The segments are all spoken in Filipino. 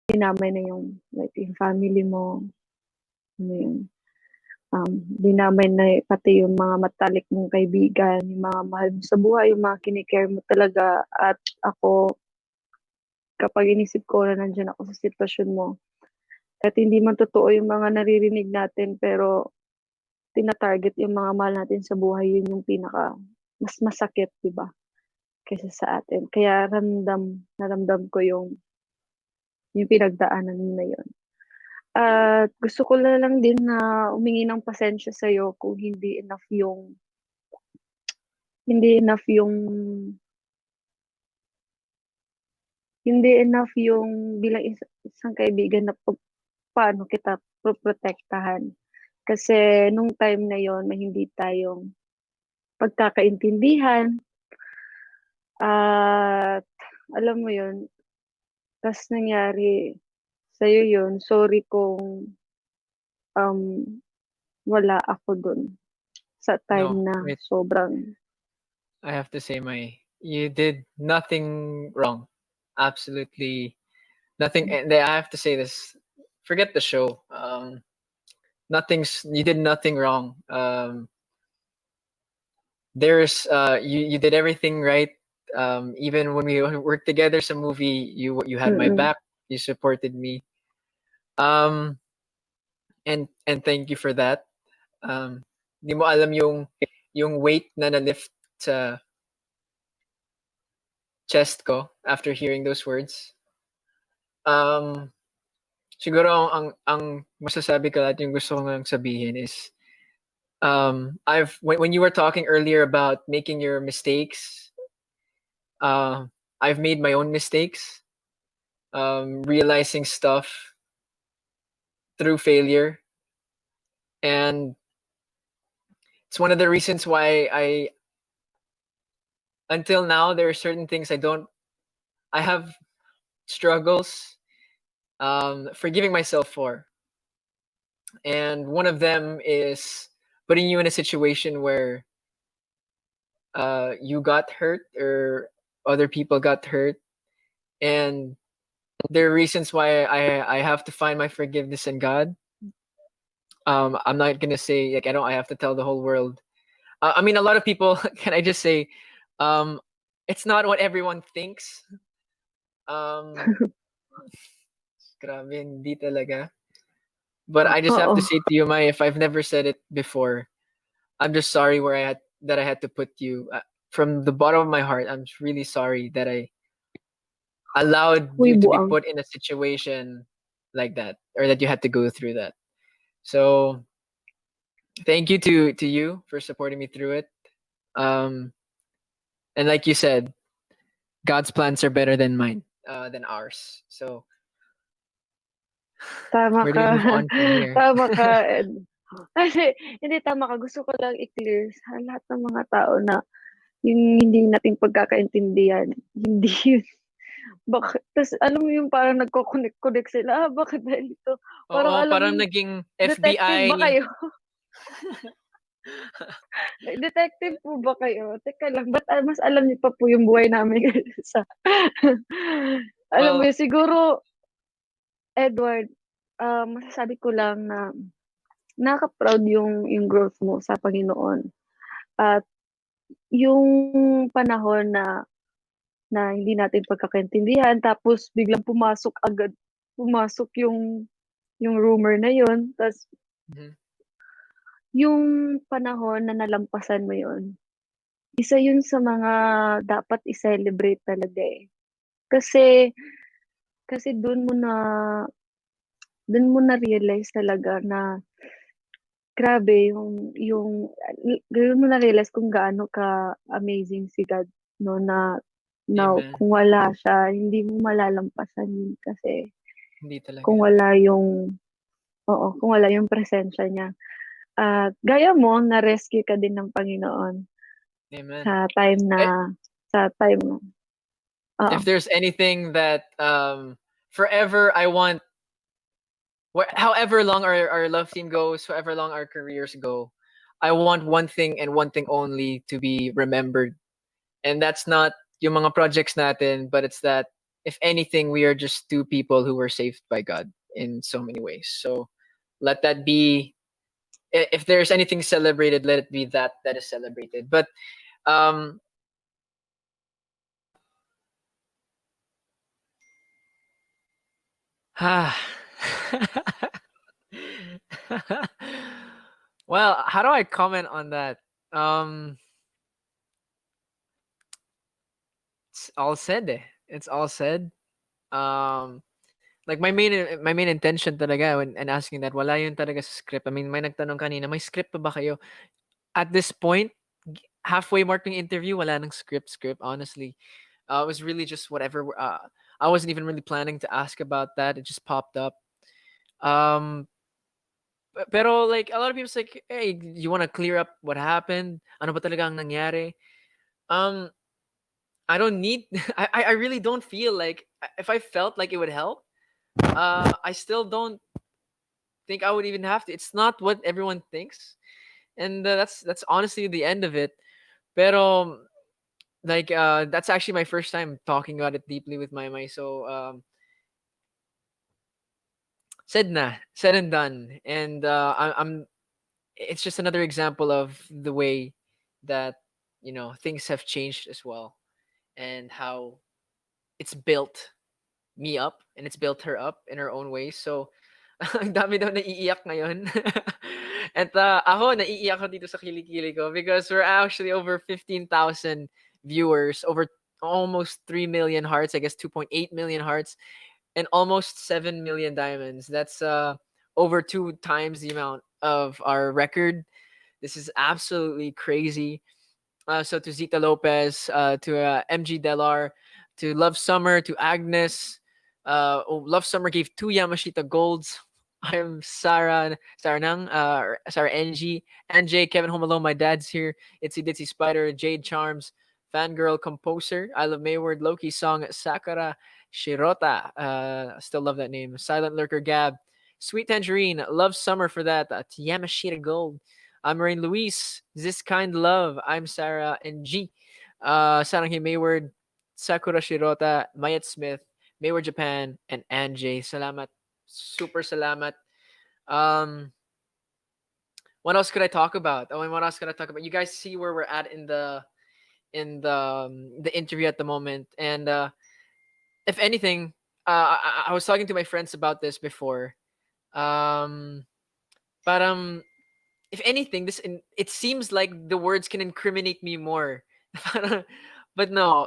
dinamay na yung like yung family mo, ano yun, dinamay na pati yung mga matalik mong kaibigan, yung mga mahal mo sa buhay, yung mga kinikare mo talaga. At ako, kapag inisip ko na nandiyan ako sa sitwasyon mo, at hindi man totoo yung mga naririnig natin, pero tina-target yung mga mahal natin sa buhay, yun yung pinaka mas masakit, di ba? Kaysa sa atin. Kaya naramdam ko yung pinagdaanan mo na yun. At gusto ko na lang din na umingi ng pasensya sa'yo kung hindi enough yung hindi enough yung bilang isang kaibigan na paano kita protektahan. Kasi nung time na yon may hindi tayong pagkakaintindihan at alam mo yun, tas nangyari sa'yo yun. Sorry kung um, wala ako dun sa time No, na wait. sobrang I have to say, you did nothing wrong. Absolutely nothing. And I have to say this. Forget the show. You did nothing wrong. You did everything right. Even when we worked together some movie, you had my mm-mm. back. You supported me. Um, and thank you for that. Di mo alam yung weight na na-lift sa chest ko after hearing those words. Um, Siguro ang masasabi ko at yung gusto ko lang sabihin is when you were talking earlier about making your mistakes, I've made my own mistakes, realizing stuff through failure, and it's one of the reasons why I until now there are certain things I have struggles forgiving myself for, and one of them is putting you in a situation where you got hurt or other people got hurt, and there are reasons why I have to find my forgiveness in God. I'm not gonna say like I have to tell the whole world. I mean, a lot of people. Can I just say, um, it's not what everyone thinks. Um, Grabe, hindi talaga. But I just have Oo. to say to you, Mai, if I've never said it before, I'm just sorry that I had to put you from the bottom of my heart. I'm really sorry that I allowed Uy, you to be buang. put in a situation like that, or that you had to go through that. So thank you to you for supporting me through it. Um, and like you said, God's plans are better than mine, than ours. So Tama where do ka. we move on from here? Tama ka, Ed. Kasi, hindi tama ka. Gusto ko lang i-clear sa lahat ng mga tao na yung hindi nating pagkakaintindihan, hindi yun. Bakit? Tapos, alam mo yung parang nagko-connect sila. Bakit dahil ito? Parang Oo, alam mo parang yung naging detective ba FBI. kayo? Detective po ba kayo? Teka lang, ba't mas alam niyo pa po yung buhay namin kaysa sa... Alam mo Well, yun, siguro, Edward, masasabi ko lang na nakaka-proud yung growth mo sa Panginoon. At yung panahon na hindi natin pagkakaintindihan, tapos biglang pumasok yung rumor na yun, tapos mhm, yung panahon na nalampasan mo yun, isa yun sa mga dapat i-celebrate talaga eh. Kasi, kasi dun mo na realize talaga na grabe dun mo na realize kung gaano ka amazing si God, no, na amen. kung wala siya, hindi mo malalampasan yun kasi Hindi talaga. kung wala yung, oo, kung wala yung presensya niya. At gaya mo, na-rescue ka din ng Panginoon Amen. sa time na, Eh, sa time mo. Oo. if there's anything that forever I want, however long our love team goes, however long our careers go, I want one thing and one thing only to be remembered. And that's not yung mga projects natin, but it's that if anything, we are just two people who were saved by God in so many ways. So let that be. If there's anything celebrated, let it be that is celebrated. But um, well, how do I comment on that? Um, it's all said. It's all said. Um, like my main intention talaga when and asking that wala yun talaga sa script. I mean, may nagtanong kanina, may script pa ba kayo? At this point, halfway mark ng interview, wala nang script. Honestly, it was really just whatever. I wasn't even really planning to ask about that. It just popped up. Um, pero like a lot of people's like, hey, you want to clear up what happened? Ano ba talaga ang nangyari? Um, I don't need. I really don't feel like if I felt like it would help. I still don't think I would even have to. It's not what everyone thinks, and that's honestly the end of it. Pero like that's actually my first time talking about it deeply with Maymay. So said and done, and I'm. It's just another example of the way that things have changed as well, and how it's built me up and it's built her up in her own ways. So ang dami daw naiiyak ngayon. At ako, naiiyak ako dito sa kilikili ko because we're actually over 15,000 viewers, over almost 3 million hearts, I guess 2.8 million hearts, and almost 7 million diamonds. That's over 2 times the amount of our record. This is absolutely crazy. So to Zita Lopez, to MG Delar, to Love Summer, to Agnes. Love Summer gave 2 Yamashita golds. I'm Sarah Nang, Sarah NG, NJ, Kevin Home Alone, my dad's here. Itsy Ditsy Spider, Jade Charms, Fangirl Composer, I Love Mayward, Loki Song, Sakura Shirota. Still love that name. Silent Lurker Gab, Sweet Tangerine, Love Summer for that. Yamashita Gold. I'm Rain Luis. This kind love. I'm Sarah and G. Saranghe Mayward, Sakura Shirota, Mayat Smith, Mayward Japan, and Anjay. Salamat. Super salamat. Um, what else could I talk about? Oh, and what else could I talk about? You guys see where we're at in the interview at the moment, and if anything, I was talking to my friends about this before. Um, but if anything, it seems like the words can incriminate me more. But no,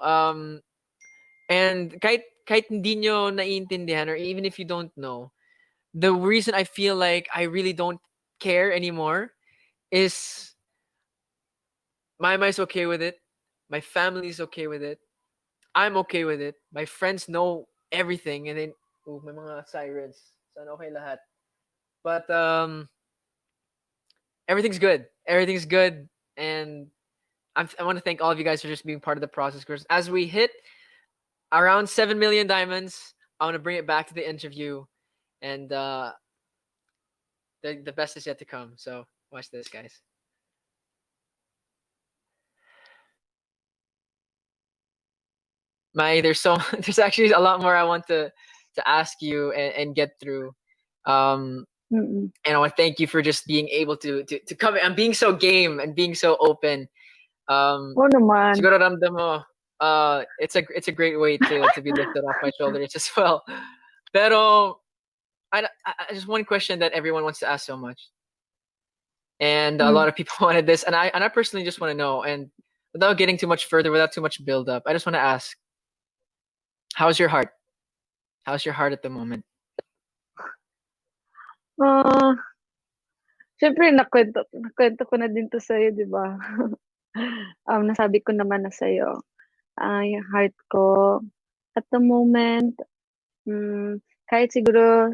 and kahit hindi nyo naiintindihan or even if you don't know, the reason I feel like I really don't care anymore is my mind's okay with it, my family's okay with it, I'm okay with it, my friends know everything, and then may mga sirens, sana okay lahat. But everything's good, and I want to thank all of you guys for just being part of the process. Because as we hit around 7 million diamonds, I want to bring it back to the interview, and the best is yet to come. So watch this, guys. There's actually a lot more I want to ask you and get through. And I want to thank you for just being able to come and being so game and being so open. Oo naman. Siguro ramdam mo, it's a great way to be lifted off my shoulders as well. Pero I just one question that everyone wants to ask so much, and a lot of people wanted this, and I personally just want to know, and without getting too much further, without too much build up, I just want to ask, how's your heart? How's your heart at the moment? Ah, siyempre nakwento ko na din 'to sa'yo, 'di ba? Nasabi ko naman na sa'yo, yung heart ko at the moment, kahit siguro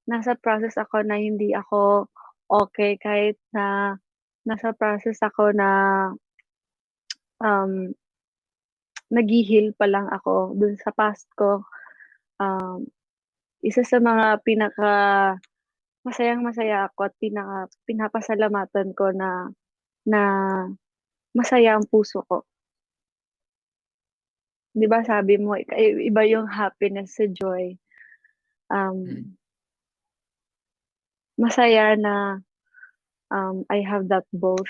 nasa process ako na hindi ako okay, kahit na nasa process ako na, um, naghi-heal pa lang ako dun sa past ko, um, isa sa mga masayang-masaya ako at pinapasalamatan ko na masaya ang puso ko. 'di ba sabi mo iba yung happiness sa joy. Mm. Masaya na I have that both.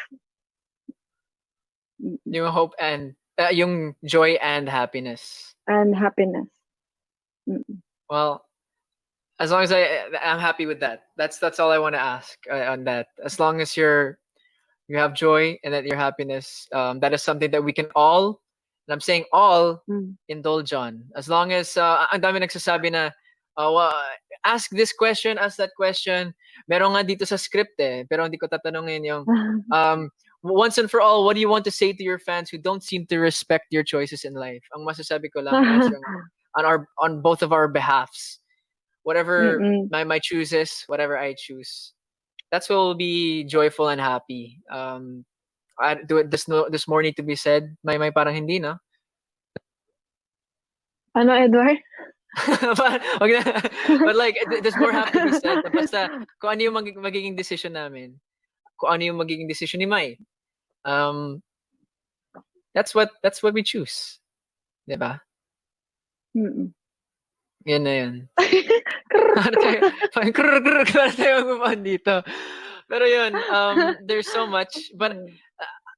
Yung hope and yung joy and happiness. And happiness. Mm. Well, as long as I'm happy with that. That's all I want to ask on that. As long as you have joy and that your happiness, that is something that we can all, and I'm saying all, Mm. indulge on. As long as ang dami nagsasabi na ask this question, ask that question. Meron nga dito sa script pero hindi ko tatanungin yung once and for all, what do you want to say to your fans who don't seem to respect your choices in life? Ang masasabi ko lang is yung on both of our behalves. Whatever Mm-mm. my chooses, whatever I choose, that's what will be joyful and happy. There's more need to be said. May parang hindi, no? Ano, Edward? But like, there's more have to be said. Basta, kung ano yung magiging decision namin, kung ano yung magiging decision ni May, that's what we choose. Diba? Mm. Yan na yun. Para tayo move on dito. Pero yun, there's so much. But,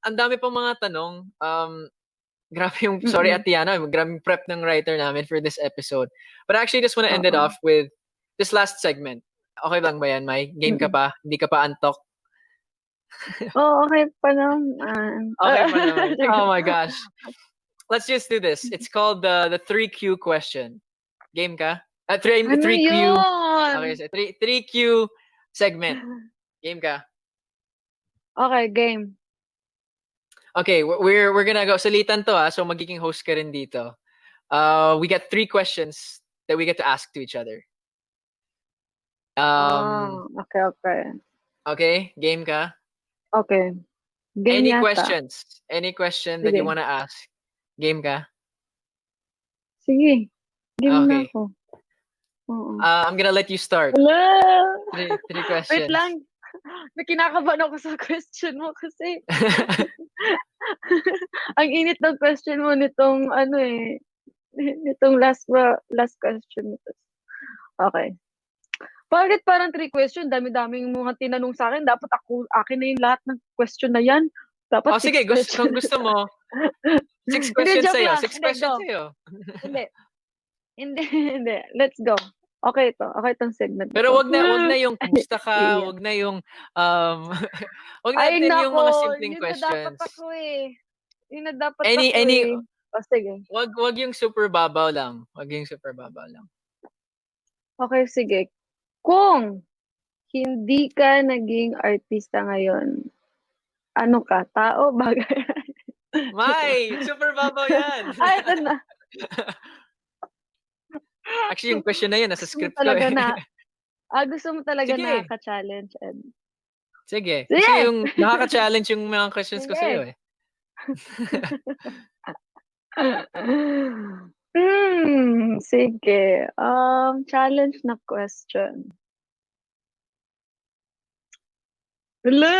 ang dami pang mga tanong. Grabe yung, sorry Atiana, grabe yung prep ng writer namin for this episode. But I actually just want to end it off with this last segment. Okay lang ba yan, May? Game ka pa? Hindi ka pa antok? Oo, okay pa naman. Okay pa naman. Oh my gosh. Let's just do this. It's called the 3Q question. Game ka? Ano 3Q. yun? Okay, so 3Q segment. Game ka? Okay, game. Okay, we're gonna go. Salitan to so magiging host ka rin dito. We got 3 questions that we get to ask to each other. Okay. Okay, game ka? Okay. Game Any yata. questions? Any question that you wanna ask? Game ka? Sige. Game na Okay. ako. Oo. I'm gonna let you start. Hello! 3 questions. Wait lang. Kinakabahan ako sa question mo kasi ang init ng question mo nitong nitong last question mo. Okay. Bakit parang 3 question? Dami-daming mga tinanong sa akin. Dapat akin na yung lahat ng question na yan. Dapat 6 sige, questions. kung gusto mo, 6 questions sa'yo. 6 questions sa'yo. Hindi. Let's go. Okay itong segment na Pero to. wag na yung kumusta ka, wag na yung wag Ay, natin yung mga nako, simpleng yun na dapat questions. ako Yun na dapat Any ako sige. wag yung super babaw lang. Wag yung super babaw lang. Okay, sige. Kung hindi ka naging artista ngayon, ano ka? Tao, bagay? May, super babaw yan. Ay, ito na. Actually, yung question na yun nasa script ko gusto mo talaga Sige. nakaka-challenge, Ed? Sige. Sige! Kasi yung nakaka-challenge yung mga questions ko sa'yo Sige. Challenge na question. Hala!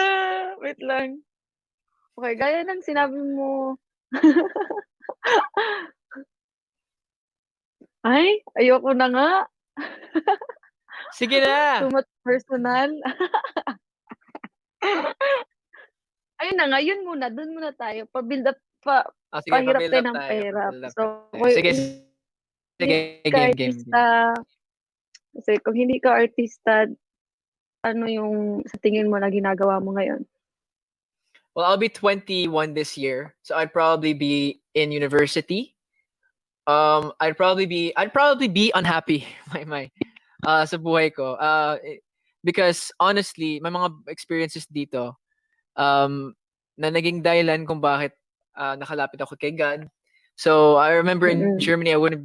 Wait lang. Okay, gaya ng sinabi mo. Ay, ayoko na nga. Sige na. Too much personal. Ayun na nga, yun muna. Dun muna tayo. Pa-build up, Sige, pahirap pa-build tayo up ng tayo. pahirap. Pa-build up So, tayo. Sige, game. Kasi kung hindi ka artista, ano yung sa tingin mo na ginagawa mo ngayon? Well, I'll be 21 this year, so I'd probably be in university. I'd probably be unhappy, sa buhay ko. Because honestly, may mga experiences dito na naging dahilan kung bakit nakalapit ako kay God. So I remember in Germany, I wouldn't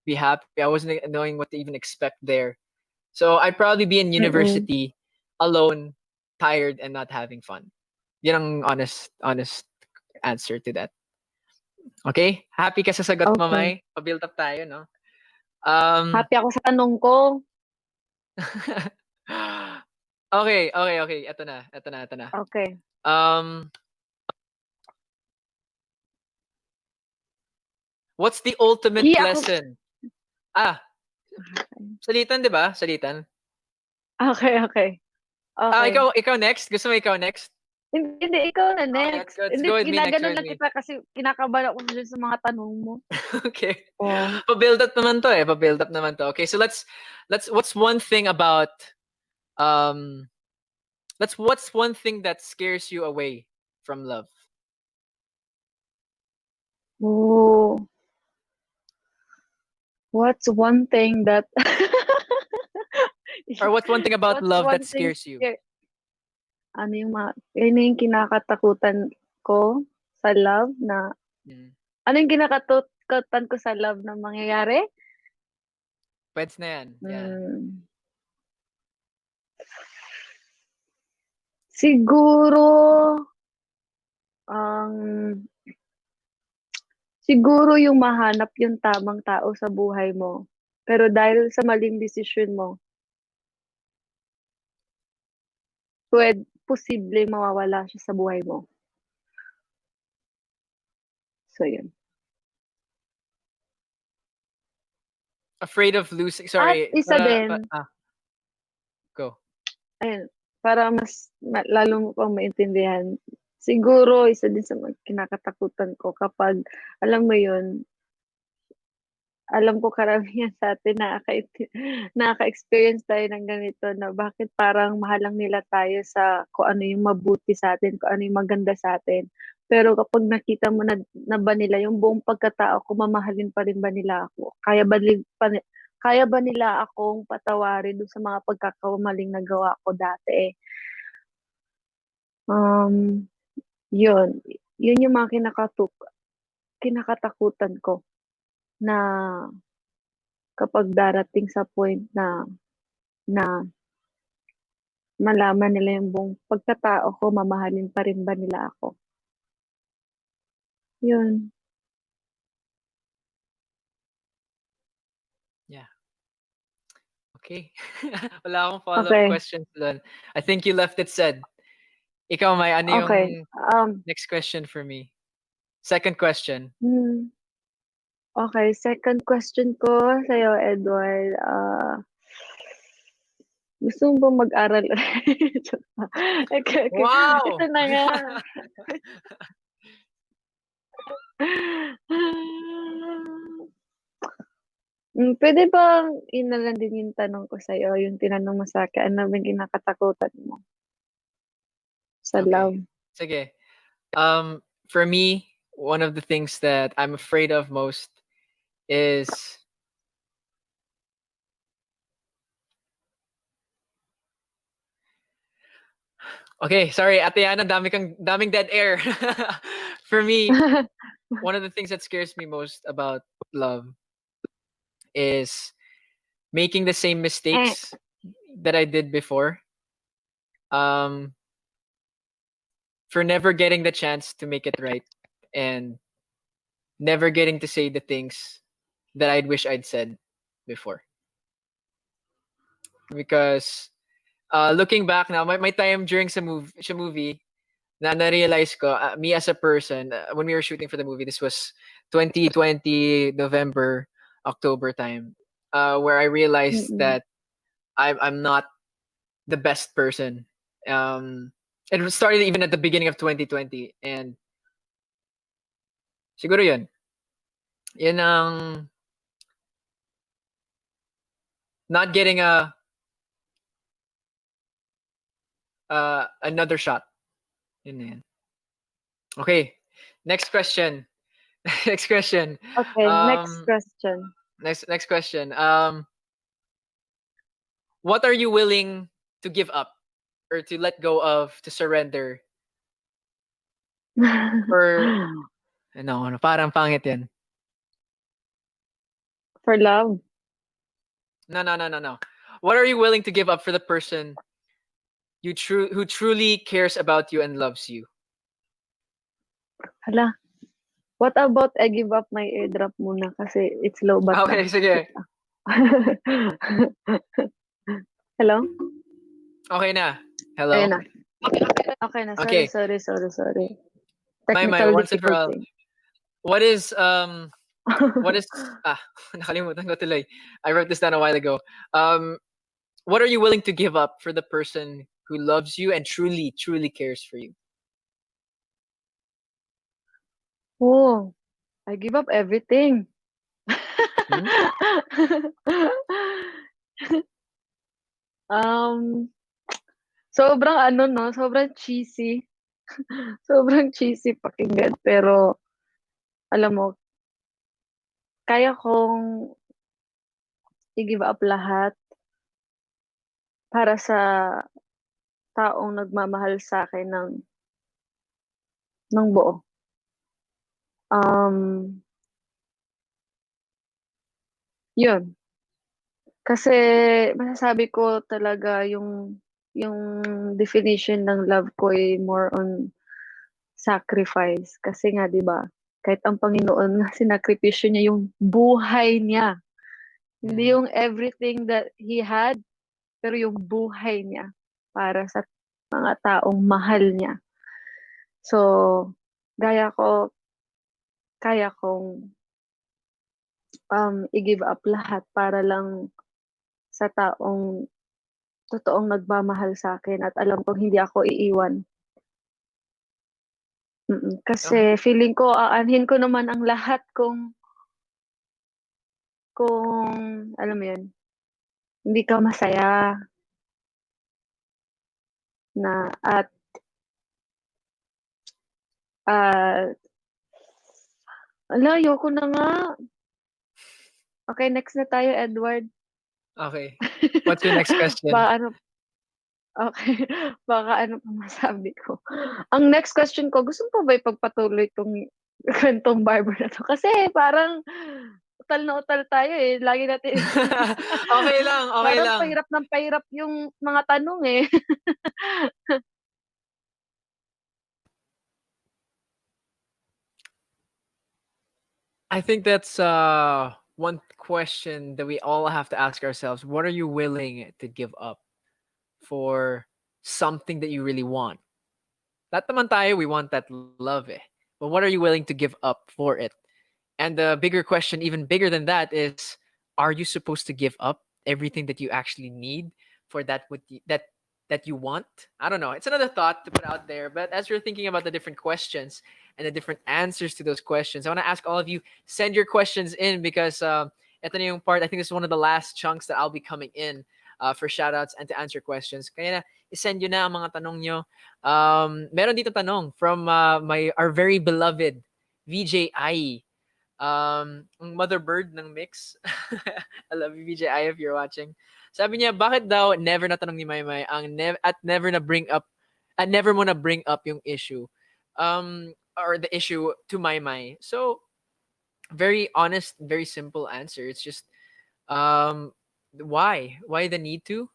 be happy. I wasn't knowing what to even expect there. So I'd probably be in university alone, tired, and not having fun. Yun ang honest answer to that. Okay? Happy ka sa sagot mo, May? Pa-build up tayo, no? Happy ako sa tanong ko. Okay. Ito na. What's the ultimate Ako. lesson? Salitan, di ba? Salitan. Okay. Okay. Ikaw next? Gusto mo ikaw next? Hindi, ikaw na next. Let's Hindi, go with me, next ginaganon with lang me. kita kasi kinakabahan ako dun sa mga tanong mo. Okay. Oh. Pa-build up naman to eh. Pa-build up naman to. Okay, so let's what's one thing about what's one thing that scares you away from love? Oh. What's one thing that Or what's one thing about What's love one that thing scares you? ano yung kinakatakutan ko sa love na Mm. ano yung kinakatakutan ko sa love na mangyayari? Pweds na yan. Yeah. Siguro siguro yung mahanap yung tamang tao sa buhay mo. Pero dahil sa maling desisyon mo, posible mawawala siya sa buhay mo. So, yun. Afraid of losing. At Sorry. isa din, Go. ayun, para mas lalo mo pang maintindihan, siguro isa din sa kinakatakutan ko kapag, alam mo yun, alam ko karamihan sa atin nakaka-experience tayo ng ganito na bakit parang mahal lang nila tayo sa kung ano yung mabuti sa atin, kung ano yung maganda sa atin. Pero kapag nakita mo na ba nila yung buong pagkatao ko, mamahalin pa rin ba nila ako? Kaya ba nila akong patawarin dun sa mga pagkakamaling nagawa ko dati? Yun. Yun yung mga kinakatakutan ko na kapag darating sa point na malaman nila yung buong pagkatao ko, mamahalin pa rin ba nila ako? Yun. Yeah. Okay. Wala akong follow-up Okay. questions doon. I think you left it said. Ikaw, May, ano yung Okay. next question for me? Second question. Okay, second question ko sa'yo, Edward. Gusto mo ba mag-aral ulit? Okay. Wow! Ito na nga. Pwede bang yun na lang din yung tanong ko sa'yo, yung tinanong mo sa'kin, ano ba yung kinakatakutan mo sa Okay. love? Sige. For me, one of the things that I'm afraid of most is okay, sorry, Ate Ana, daming dead air. For me, one of the things that scares me most about love is making the same mistakes that I did before. For never getting the chance to make it right and never getting to say the things that I'd wish I'd said before. Because looking back now, my time during sa movie, na-realize ko, me as a person, when we were shooting for the movie, this was 2020 November, October time, where I realized that I'm not the best person. It started even at the beginning of 2020, and siguro yun ang not getting another shot. Yun na yan. Okay, next question. Next question. Okay, next question. Next question. What are you willing to give up or to let go of, to surrender for ano, parang pangit yan. For love? No. What are you willing to give up for the person who truly cares about you and loves you? Hala. What about I give up my airdrop muna kasi it's low bat Okay, sige. Hello? Okay na. Hello? Ayun na. Okay na. Okay. Sorry. Maymay, Technical once and for all. difficulty. What is What is nakalimutan ko tuloy. I wrote this down a while ago. Um, what are you willing to give up for the person who loves you and truly, truly cares for you? Oh, I give up everything. Hmm? Um, sobrang ano 'no, sobrang cheesy. Sobrang cheesy pakinggan pero alam mo, kaya kong i-give up lahat para sa taong nagmamahal sa'kin ng buo. Um, 'Yun. Kasi masasabi ko talaga yung definition ng love ko ay more on sacrifice. Kasi nga 'di ba, kahit ang Panginoon nga sinakripisyo niya yung buhay niya. Hindi Mm. yung everything that he had, pero yung buhay niya para sa mga taong mahal niya. So, gaya ko, kaya kong i-give up lahat para lang sa taong totoong nagmamahal sa akin at alam kong hindi ako iiwan. Kasi Okay. feeling ko aanhin ko naman ang lahat kung alam mo 'yun, hindi ka masaya na at hala ayoko na nga. Okey, next na tayo, Edward. Okay. What's your next question? Baka ano okey, baka ano pa masabi ko. Ang next question ko, gusto mo pa ba ipagpatuloy 'tong kwentong barber na 'to? Kasi parang utal na utal tayo, eh, lagi natin Okay lang, okay parang lang. pahirap ng pahirap yung mga tanong, eh. I think that's one question that we all have to ask ourselves. What are you willing to give up for something that you really want? Lahat naman tayo, we want that love eh. But what are you willing to give up for it? And the bigger question, even bigger than that, is are you supposed to give up everything that you actually need for that you want? I don't know. It's another thought to put out there. But as you're thinking about the different questions and the different answers to those questions, I want to ask all of you, send your questions in because ito na yung part, I think this is one of the last chunks that I'll be coming in for shoutouts and to answer questions. Kaya na, isend yun na ang mga tanong nyo. Meron dito tanong from our very beloved VJI. Ang mother bird ng mix. I love you, VJI, if you're watching. Sabi niya, bakit daw never natanong ni Maymay at never na bring up at never mo na bring up yung issue or the issue to Maymay. So, very honest, very simple answer. It's just um why the need to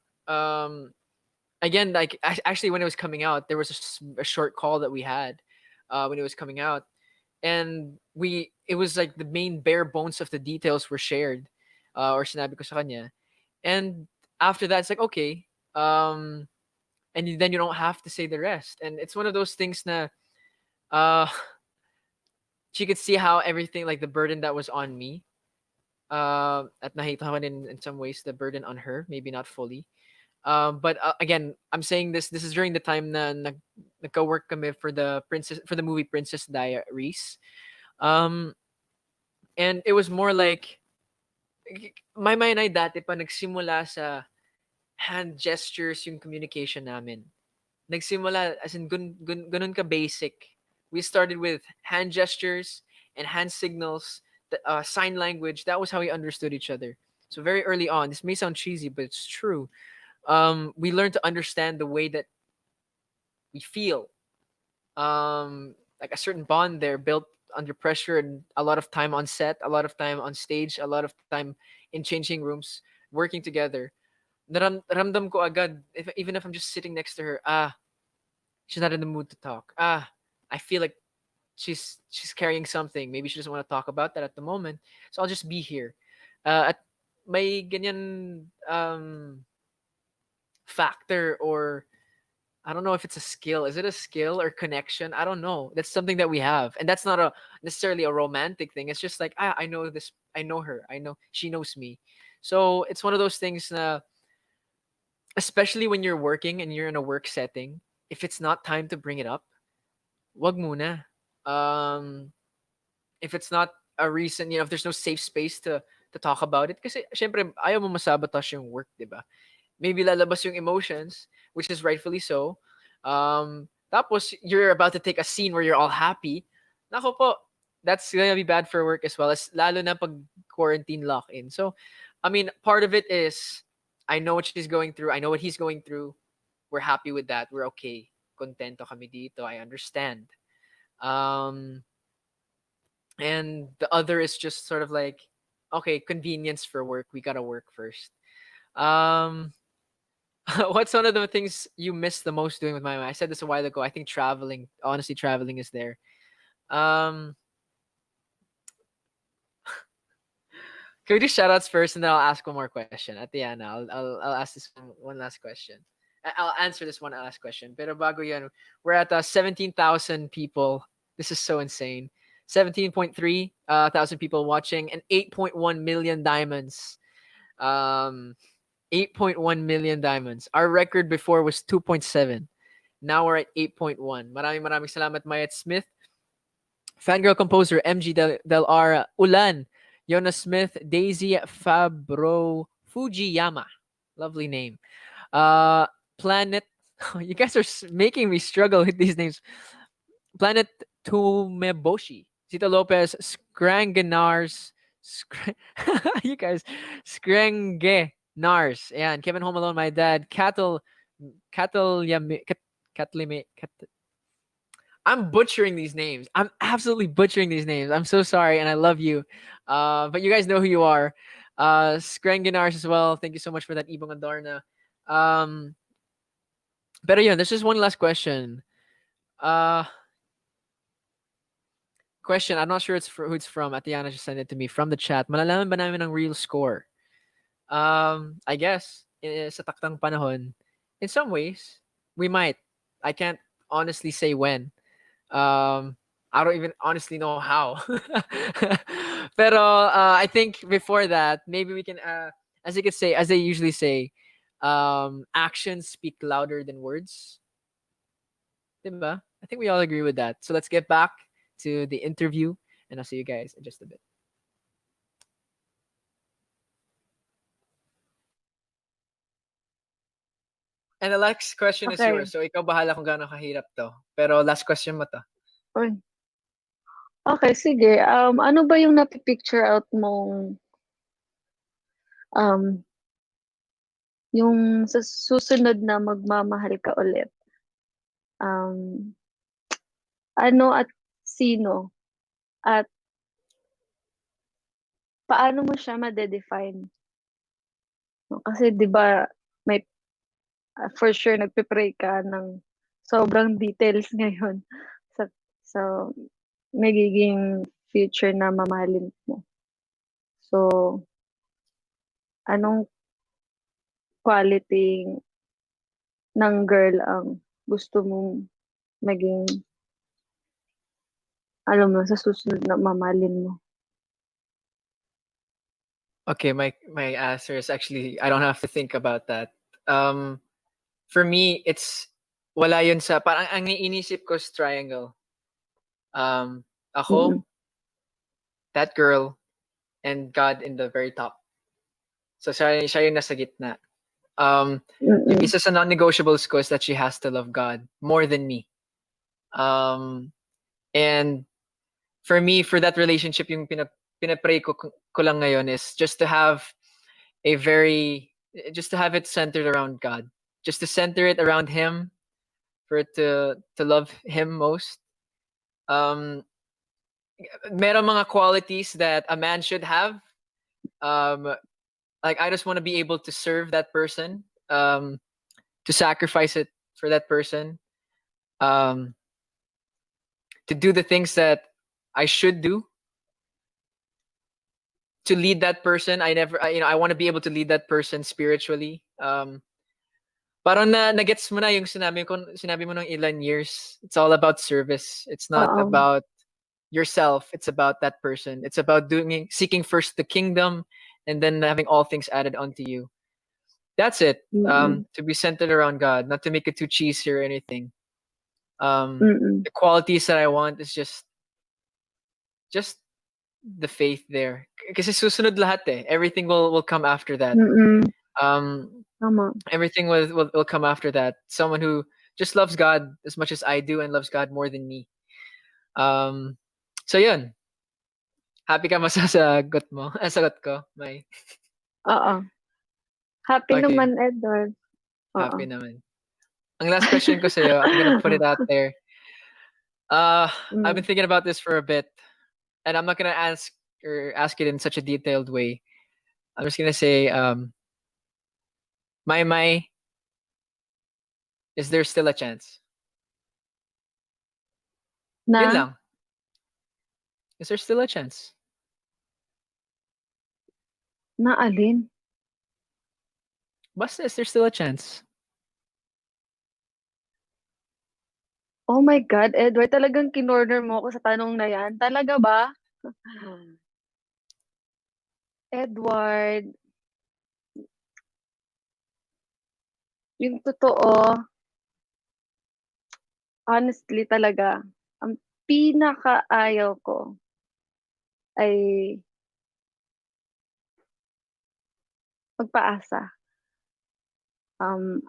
again, like actually when it was coming out, there was a short call that we had when it was coming out, and it was like the main bare bones of the details were shared or sinabi ko sa kanya. And after that, it's like okay, um and then you don't have to say the rest. And it's one of those things na uh she could see how everything, like the burden that was on me, at nakita ko in some ways the burden on her, maybe not fully. But again, I'm saying this is during the time na nagka-work kami for the movie Princess Diaries. Um and it was more like my and I dati pa nagsimula sa hand gestures yung communication namin. Nagsimula as in ganun ka basic. We started with hand gestures and hand signals, sign language. That was how we understood each other. So very early on, this may sound cheesy, but it's true. We learned to understand the way that we feel. Like a certain bond there built under pressure and a lot of time on set, a lot of time on stage, a lot of time in changing rooms, working together. Ramdam ko agad, even if I'm just sitting next to her, she's not in the mood to talk. I feel like she's carrying something. Maybe she doesn't want to talk about that at the moment. So I'll just be here. At may ganyan factor or I don't know if it's a skill. Is it a skill or connection? I don't know. That's something that we have, and that's not a necessarily a romantic thing. It's just like I know this. I know her. I know she knows me. So it's one of those things. Especially when you're working and you're in a work setting, if it's not time to bring it up, wag muna. Um, if it's not a reason, if there's no safe space to talk about it, kasi syempre ayaw mo masabotage yung work, di ba? Maybe lalabas yung emotions, which is rightfully so. Tapos you're about to take a scene where you're all happy. Nako po, that's gonna be bad for work as well, as lalo na pag quarantine lock-in. So, I mean, part of it is I know what she's going through. I know what he's going through. We're happy with that. We're okay. Contento kami dito. I understand. Um, and the other is just sort of like, okay, convenience for work. We gotta work first. Um, what's one of the things you miss the most doing with Maymay? I said this a while ago. I think traveling, honestly, traveling is there. Um, can we do shoutouts first, and then I'll ask one more question at the end. I'll ask this one last question. I'll answer this one last question. Pero bago yan, we're at 17,000 people. This is so insane. 17.3 thousand people watching and 8.1 million diamonds. Um, 8.1 million diamonds. Our record before was 2.7. Now we're at 8.1. Maraming salamat, Mayet Smith. Fangirl composer MG Del R. Ulan. Yona Smith. Daisy Fabro Fujiyama. Lovely name. Planet. You guys are making me struggle with these names. Planet Tumeboshi. Zita Lopez. Scrangenars. You guys. Screnge. Nars. And Kevin Home Alone, my dad. Cattle Yami. Catlime. I'm butchering these names. I'm absolutely butchering these names. I'm so sorry, and I love you. But you guys know who you are. Skranginars as well. Thank you so much for that, Ibong Adarna. Um, pero yun, there's just one last question. Uh, question. I'm not sure who it's from. Atiana just sent it to me from the chat. Malalaman ba namin ang real score? I guess sa taktang panahon, in some ways, we might. I can't honestly say when. I don't even honestly know how. Pero I think before that, maybe we can, as you could say, as they usually say, actions speak louder than words. Diba? I think we all agree with that. So let's get back to the interview, and I'll see you guys in just a bit. And the last question is Okay. yours. So ikaw bahala kung gaano kahirap to. Pero last question mo to. Uy. Okay, sige. Ano ba yung napipicture out mong um, yung sa susunod na magmamahal ka ulit? Um, ano at sino? At paano mo siya ma-define? No? Kasi 'di ba may for sure nagpe-pray ka ng sobrang details ngayon sa sa magiging future na mamahalin mo. So, anong quality ng girl ang gusto mong maging alam mo sa susunod na mamahalin mo? Okay, my answer is actually I don't have to think about that. Um, for me, it's wala yun sa parang ang iniisip ko is triangle. Um, ako, Mm. that girl, and God in the very top. So siya yung nasa gitna. Yung Mm. isa sa non-negotiables ko is that she has to love God more than me. Um, and for me, for that relationship, yung pinapray ko lang ngayon is just to have a very, just to have it centered around God. Just to center it around Him, for it to love Him most. Um, meron mga qualities that a man should have. Um, like I just want to be able to serve that person, to sacrifice it for that person, um, to do the things that I should do, to lead that person. I never, I want to be able to lead that person spiritually. Parang na-gets mo na yung sinabi mo ng ilan years. It's all about service. It's not Oo. about yourself. It's about that person. It's about seeking first the kingdom and then having all things added onto you. That's it. Mm. To be centered around God, not to make it too cheesy or anything. Mm. The qualities that I want is just the faith there. Kasi susunod lahat eh. Everything will come after that. Mm. Um, Tama. everything will come after that. Someone who just loves God as much as I do and loves God more than me. So yun. Happy ka masasagot mo? Sagot ko, May. Oo. Happy Okay, naman, Edward. happy Oo. naman. Ang last question ko sa'yo, I'm gonna put it out there. I've been Hmm. thinking about this for a bit, and I'm not gonna ask it in such a detailed way. I'm just gonna say, Maymay, is there still a chance? Yun Na? lang. Is there still a chance? Na alin? Basta, is there still a chance? Oh my God, Edward, talagang kinorner mo ako sa tanong na yan. Talaga ba? Edward, yung totoo, honestly talaga, ang pinakaayaw ko ay magpaasa. Um,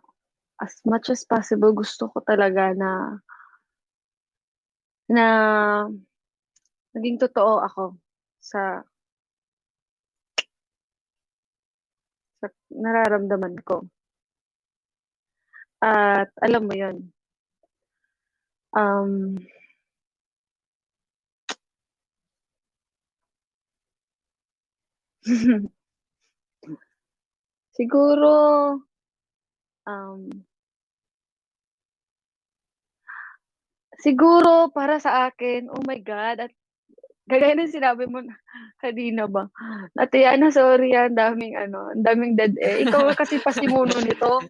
as much as possible, gusto ko talaga na naging totoo ako sa sa nararamdaman ko. At alam mo yun, um, siguro, um, siguro para sa akin, oh my God, at kagaya ng sinabi mo na kanina ba, Ate Yana, sorry ang daming ang daming dead air. Ikaw kasi pasimuno nito.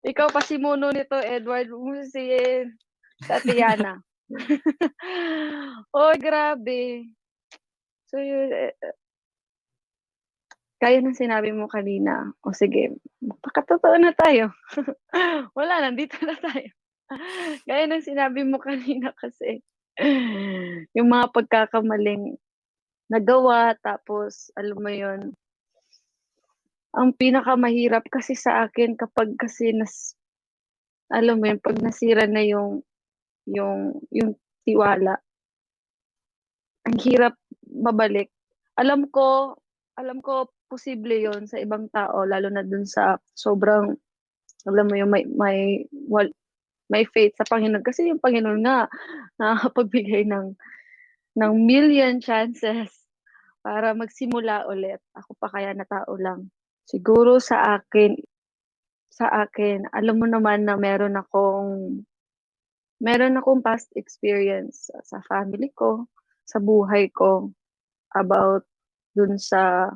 Ikaw pasimuno nito, Edward. Huwag mo sisihin si Ate Yana. Oy, grabe. So, yun, gaya ng sinabi mo kanina, o sige, magpakatotoo na tayo. Wala, nandito na tayo. Gaya ng sinabi mo kanina kasi, yung mga pagkakamaling nagawa, tapos, alam mo yun, ang pinakamahirap kasi sa akin kapag kasi alam mo yun, pag nasira na yung tiwala, ang hirap mabalik. Alam ko, alam ko posible yon sa ibang tao, lalo na dun sa sobrang, alam mo yung may faith sa Panginoon. Kasi yung Panginoon nga, nakakapagbigay ng million chances para magsimula ulit. Ako pa kaya na tao lang. Siguro sa akin, alam mo naman na meron akong past experience sa family ko, sa buhay ko, about dun sa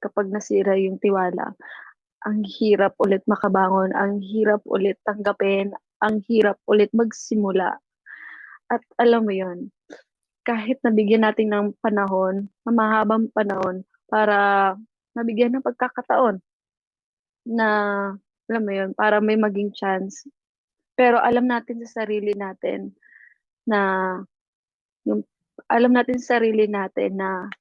kapag nasira yung tiwala. Ang hirap ulit makabangon, ang hirap ulit tanggapin, ang hirap ulit magsimula. At alam mo yon, kahit nabigyan natin ng panahon, ng mahabang panahon, para nabigyan ng pagkakataon na, alam mo yun, para may maging chance. Pero alam natin sa sarili natin na, yung, alam natin sa sarili natin na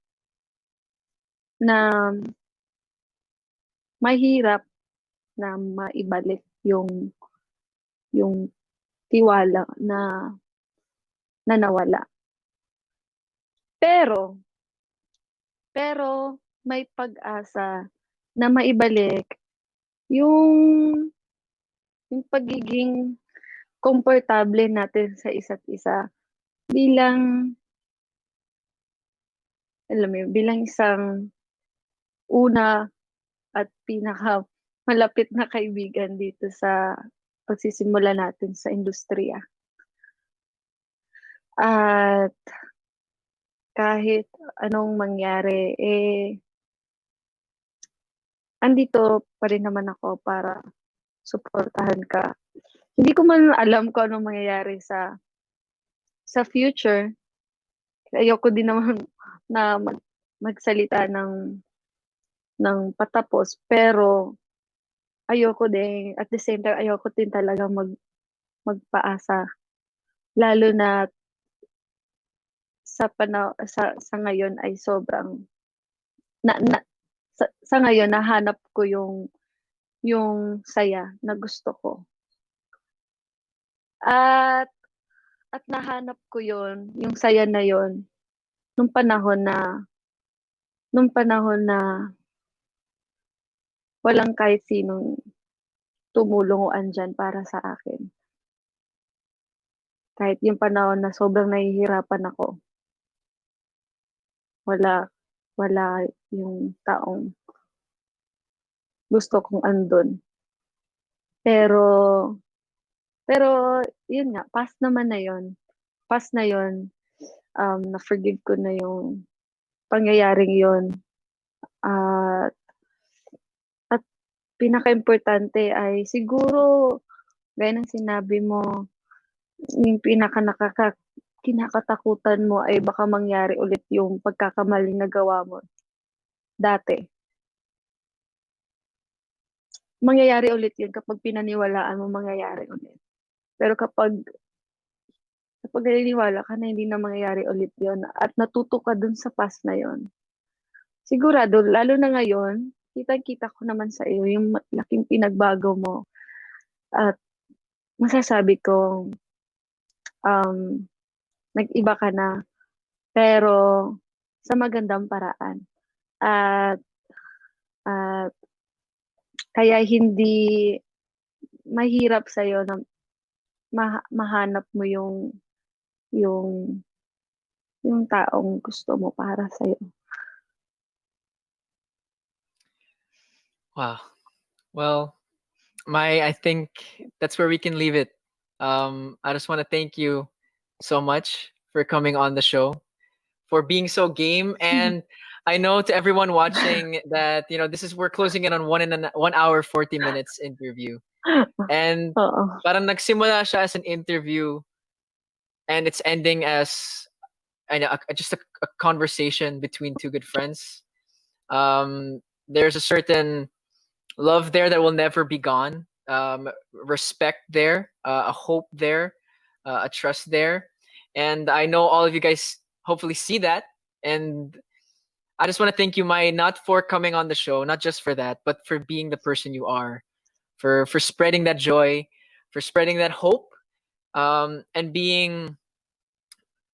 mahirap na maibalik yung tiwala na nawala. Pero, pero may pag-asa na maibalik yung yung pagiging komportable natin sa isa't isa bilang, alam mo yun, bilang isang una at pinaka malapit na kaibigan dito sa pagsisimula natin sa industriya. At kahit anong mangyari, andito pa rin naman ako para suportahan ka. Hindi ko man alam kung anong mangyayari sa future. Ayoko din naman na magsalita ng patapos, pero ayoko din, at the same time, ayoko din talaga magpaasa. Lalo na sa ngayon ay sobrang, na sa ngayon nahanap ko yung saya na gusto ko. At nahanap ko yung saya na yon nung panahon na nung panahon na walang kahit sinong tumulong o andyan para sa akin. Kahit yung panahon na sobrang nahihirapan ako, wala wala yung taong gusto kong andun. Pero yun nga, past naman na yun. Past na yun. Na-forgive ko na yung pangyayaring yun. At pinaka-importante ay siguro, gaya ng sinabi mo, yung kinakatakutan mo ay baka mangyari ulit yung pagkakamaling nagawa mo dati. Mangyayari ulit yun kapag pinaniwalaan mo, mangyayari ulit. Pero kapag naniniwala ka na hindi na mangyayari ulit yun at natuto ka dun sa past na yun, sigurado, lalo na ngayon, kitang-kita ko naman sa iyo yung laking pinagbago mo. At masasabi ko, nag-iba ka na, pero sa magandang paraan. At, at kaya hindi mahirap sa'yo na mahanap mo yung, yung taong gusto mo para sa'yo. Wow. Well, I think that's where we can leave it. I just want to thank you so much for coming on the show, for being so game. And I know to everyone watching that, we're closing in on 1 hour 40 minutes interview. And Oo. parang nagsimula siya as an interview and it's ending as just a conversation between two good friends. There's a certain love there that will never be gone. Respect there, a hope there, a trust there. And I know all of you guys hopefully see that. And I just want to thank you, Mai, not for coming on the show, not just for that, but for being the person you are, for spreading that joy, for spreading that hope, and being.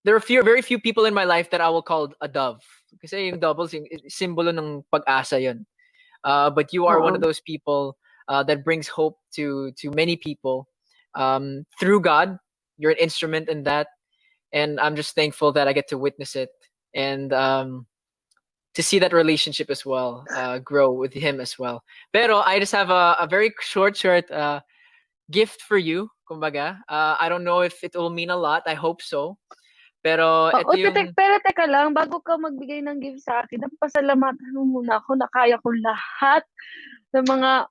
There are very few people in my life that I will call a dove. Kasi yung doubles, yung simbolo ng pag-asa yun. But you are one of Oo. those people that brings hope to many people through God. You're an instrument in that, and I'm just thankful that I get to witness it and to see that relationship as well grow with him as well. Pero I just have a very short gift for you, kumbaga. I don't know if it will mean a lot. I hope so. Pero Oo, ito yung pero teka lang, bago ka magbigay ng gift sa akin, pasalamatan mo muna ako na kaya ko lahat ng mga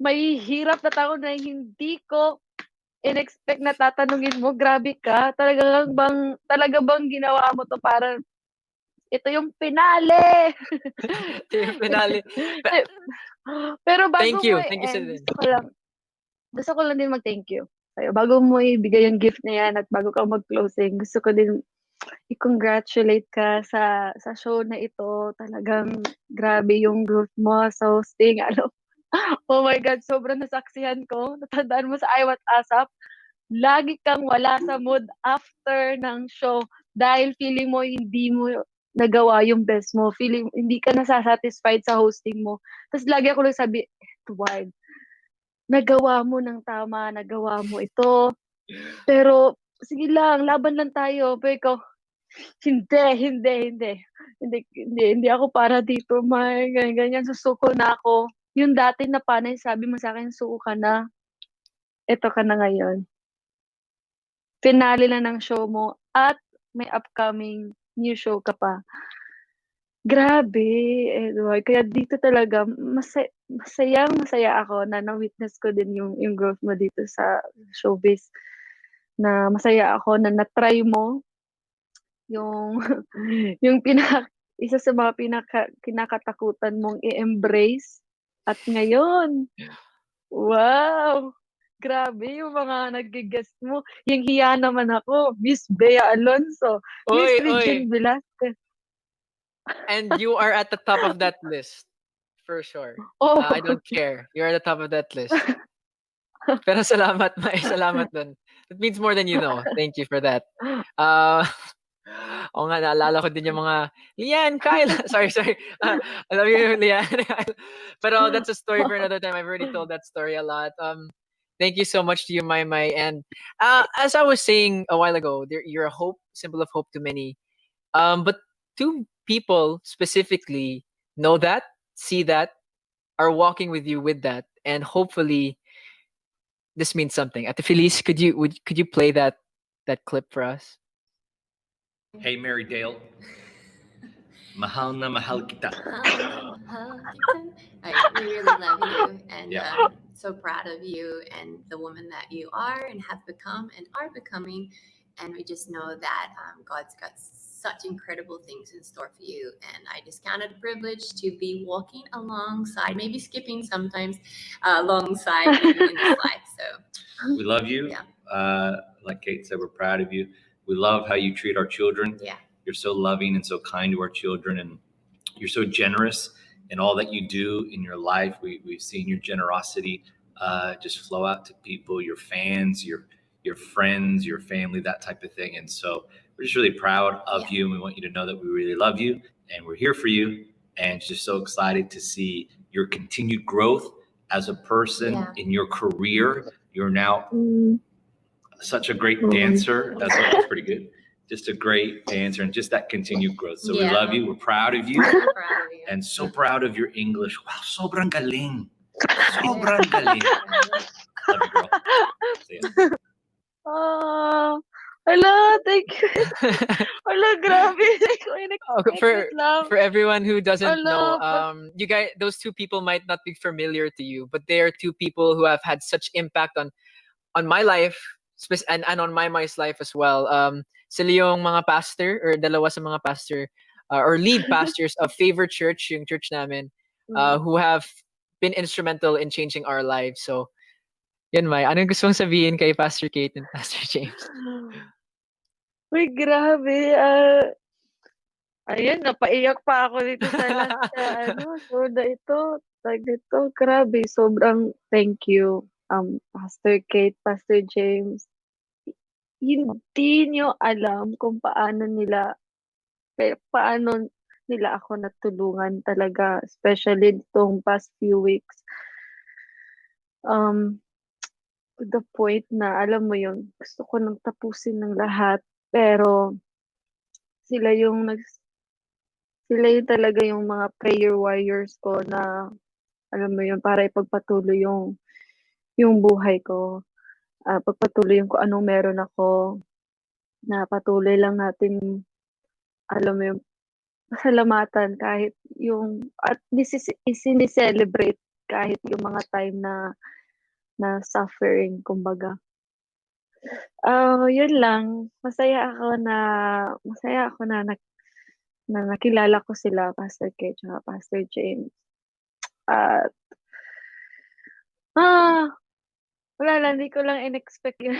mahihirap na tao na hindi ko in-expect na tatanungin mo. Grabe ka. Talaga bang ginawa mo to para ito yung finale? ito yung finale. Pero bago Thank mo you. Thank you, i-end, Sidin. gusto ko lang din mag-thank you sa'yo. Bago mo ibigay yung gift na yan at bago ka mag-closing, gusto ko din i-congratulate ka sa show na ito. Talagang grabe yung growth mo sa hosting. Oh my God, sobrang nasaksihan ko. Natandaan mo sa I What Asap, lagi kang wala sa mood after ng show dahil feeling mo hindi mo nagawa yung best mo. Feeling hindi ka nasasatisfied sa hosting mo. Tapos lagi ako lang sabi, Edward, nagawa mo ng tama, nagawa mo ito. Pero sige lang, laban lang tayo. Pero ikaw, hindi ako para dito, may ganyan, susuko na ako. Yung dati na panay, sabi mo sa akin, suko ka na, eto ka na ngayon. Finale na ng show mo at may upcoming new show ka pa. Grabe, Edward. Kaya dito talaga masaya ako na na-witness ko din yung growth mo dito sa showbiz. Na masaya ako na na-try mo yung yung isa sa mga kinakatakutan mong i-embrace. At ngayon, wow! Grabe yung mga nag-guest mo. Yung hiya naman ako, Miss Bea Alonso, Miss Oy, Regine oy. Velasquez. And you are at the top of that list. For sure. I Oh, don't care. You're at the top of that list. Pero salamat, May. Salamat dun. It means more than you know. Thank you for that. Uh, oo nga, naalala ko din yung mga, Lian, Kyle. Sorry, sorry. I love you, Lian. Pero that's a story for another time. I've already told that story a lot. Thank you so much to you, Maymay. And as I was saying a while ago, you're a hope, symbol of hope to many. But two people specifically know that, see that, are walking with you with that, and hopefully this means something. Ate Felice, could you play that clip for us? Hey, Mary Dale. Mahal na mahal kita. We really love you and Yeah. so proud of you and the woman that you are and have become and are becoming. And we just know that God's got such incredible things in store for you. And I just count it a privilege to be walking alongside, maybe skipping sometimes alongside you in this life. So We love you. Yeah. Like Kate said, we're proud of you. We love how you treat our children. Yeah. You're so loving and so kind to our children, and you're so generous in all that you do in your life. We've seen your generosity just flow out to people, your fans, your friends, your family, that type of thing. And so we're just really proud of you, and we want you to know that we really love you and we're here for you, and just so excited to see your continued growth as a person in your career. You're now such a great dancer. That's pretty good. Just a great dancer, and just that continued growth. So we love you. We're proud of you. So proud of you. And so proud of your English. Wow, sobrang galing. Sobrang galing. Love you, girl. See ya. oh, hala, thank you. Hala, grabe. Hindi ko for in-expect lang. for everyone who doesn't know, Hala, you guys, those two people might not be familiar to you, but they are two people who have had such impact on my life, and on May's life as well. Sila yung mga pastor, or dalawa sa mga pastor, or lead pastors of Favor Church, yung church namin, who have been instrumental in changing our lives. So, yun, May. Anong gusto mong sabihin kay Pastor Kate and Pastor James? Uy, grabe. Ayun, napaiyak pa ako dito sa last so na ito, grabe, sobrang thank you, Pastor Kate, Pastor James. Hindi niyo alam kung paano nila ako natulungan talaga, especially itong past few weeks. To the point na, alam mo yun, gusto ko nang tapusin ng lahat, pero sila yung talaga yung mga prayer warriors ko na, alam mo yun, para ipagpatuloy yung buhay ko. Pagpatuloy yung kung anong meron ako, na patuloy lang natin, alam mo yung pasalamatan kahit at celebrate kahit yung mga time na suffering, kumbaga. Yun lang. Masaya ako na nakilala ko sila, Pastor Kate at Pastor James. At wala lang, hindi ko lang in-expect yun.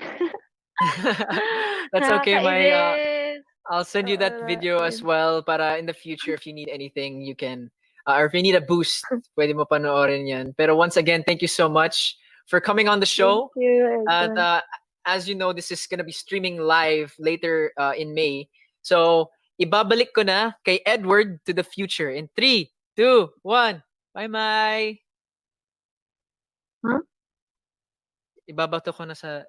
That's okay, May. Nakakainis. I'll send you that video as well, para in the future, if you need anything, you can, or if you need a boost, pwede mo panoorin yan. Pero once again, thank you so much for coming on the show. Thank you, And Edward. as you know, this is gonna be streaming live later in May. So, ibabalik ko na kay Edward to the future in 3, 2, 1. Bye, May. Huh? Ibabato ko na sa...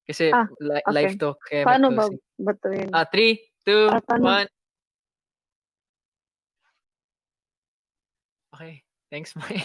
Kasi Okay. live to. Kaya Paano may ba closing. batuin? 3, 2, Paano? 1. Okay. Thanks, May.